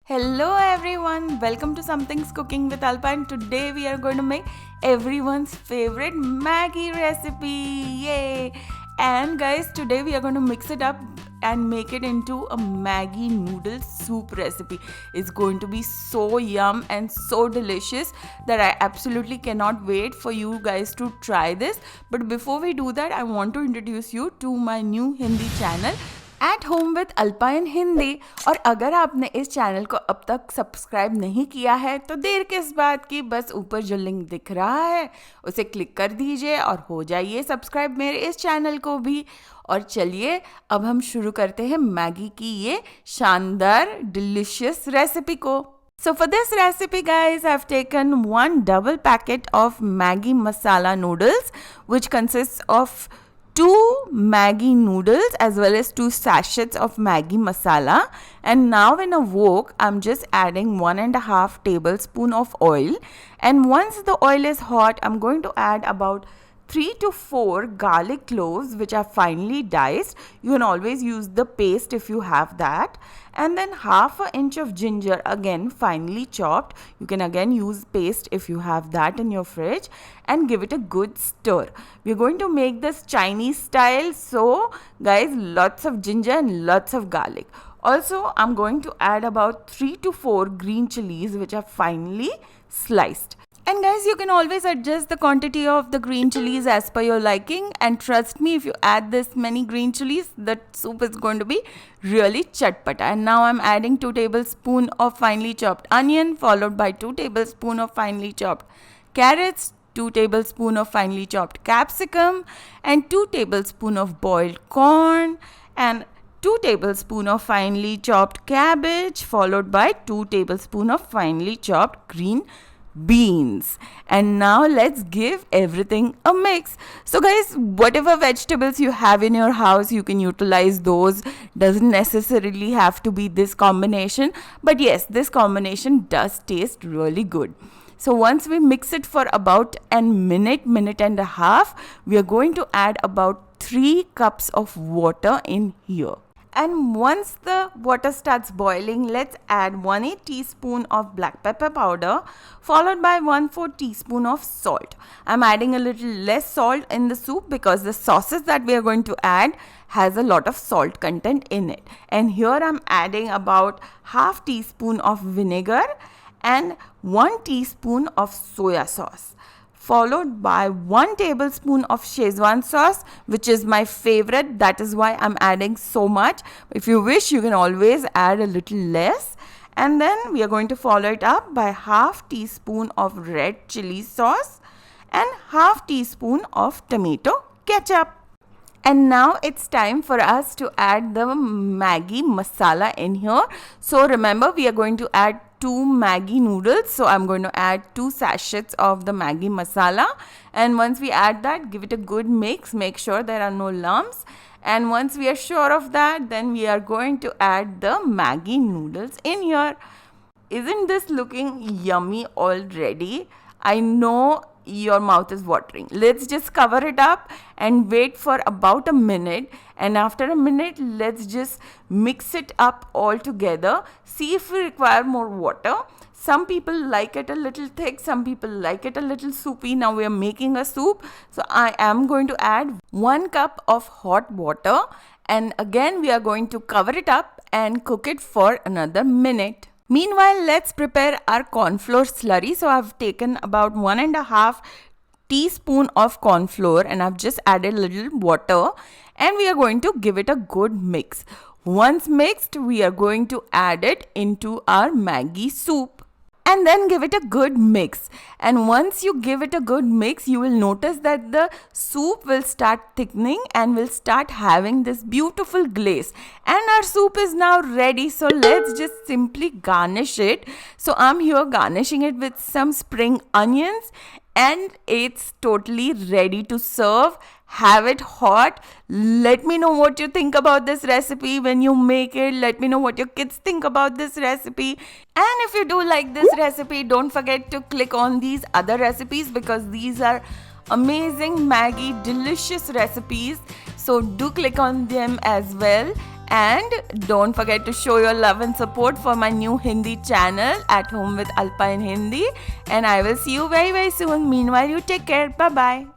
Hello everyone, welcome to Something's Cooking with Alpa, and today we are going to make everyone's favorite Maggi recipe. Yay! And guys, today we are going to mix it up and make it into a Maggi noodle soup recipe. It's going to be so yum and so delicious that I absolutely cannot wait for you guys to try this. But before we do that, I want to introduce you to my new Hindi channel at home with Alpa in Hindi. और अगर आपने इस channel को अब तक subscribe नहीं किया है तो देर किस बात की, बस ऊपर जो लिंक दिख रहा है उसे क्लिक कर दीजिए और हो जाइए सब्सक्राइब मेरे इस चैनल को भी। और चलिए अब हम शुरू करते हैं मैगी की ये शानदार डिलिशियस रेसिपी को। So for this recipe guys, I've taken one double packet of Maggi Masala noodles, which consists of 2 Maggi noodles as well as 2 sachets of Maggi masala. And now in a wok, I'm just adding 1.5 tablespoon of oil. And once the oil is hot, I'm going to add about 3 to 4 garlic cloves which are finely diced. You can always use the paste if you have that. And then half an inch of ginger, again finely chopped. You can again use paste if you have that in your fridge, and give it a good stir. We're going to make this Chinese style, so guys, lots of ginger and lots of garlic. Also, I'm going to add about 3 to 4 green chilies which are finely sliced. And guys, you can always adjust the quantity of the green chilies as per your liking. And trust me, if you add this many green chilies, the soup is going to be really chatpata. And now I'm adding 2 tablespoons of finely chopped onion, followed by 2 tablespoons of finely chopped carrots, 2 tablespoons of finely chopped capsicum, and 2 tablespoons of boiled corn, and 2 tablespoons of finely chopped cabbage, followed by 2 tablespoons of finely chopped green beans. And now let's give everything a mix. So guys, whatever vegetables you have in your house, you can utilize those. Doesn't necessarily have to be this combination, but yes, this combination does taste really good. So once we mix it for about a minute and a half, we are going to add about 3 cups of water in here. And once the water starts boiling, let's add 1/8 teaspoon of black pepper powder, followed by 1/4 teaspoon of salt. I'm adding a little less salt in the soup because the sauces that we are going to add has a lot of salt content in it. And here I'm adding about half teaspoon of vinegar and 1 teaspoon of soya sauce, followed by 1 tablespoon of Szechuan sauce, which is my favorite. That is why I'm adding so much. If you wish, you can always add a little less. And then we are going to follow it up by half teaspoon of red chili sauce and half teaspoon of tomato ketchup. And now it's time for us to add the Maggi masala in here. So remember, we are going to add 2 Maggi noodles. So I'm going to add 2 sachets of the Maggi masala. And once we add that, give it a good mix. Make sure there are no lumps. And once we are sure of that, then we are going to add the Maggi noodles in here. Isn't this looking yummy already? I know your mouth is watering. Let's just cover it up and wait for about a minute. And after a minute, let's just mix it up all together. See if we require more water. Some people like it a little thick, some people like it a little soupy. Now we are making a soup, so I am going to add 1 cup of hot water, and again we are going to cover it up and cook it for another minute. Meanwhile, let's prepare our corn flour slurry. So I've taken about 1.5 teaspoon of corn flour and I've just added a little water, and we are going to give it a good mix. Once mixed, we are going to add it into our Maggi soup. And then give it a good mix. And once you give it a good mix, you will notice that the soup will start thickening and will start having this beautiful glaze. And our soup is now ready. So let's just simply garnish it. So I'm here garnishing it with some spring onions, and it's totally ready to serve. Have it hot. Let me know what you think about this recipe when you make it. Let me know what your kids think about this recipe. And if you do like this recipe, don't forget to click on these other recipes, because these are amazing Maggi delicious recipes. So do click on them as well. And don't forget to show your love and support for my new Hindi channel, At Home with Alpa in Hindi. And I will see you very, very soon. Meanwhile, you take care. Bye bye.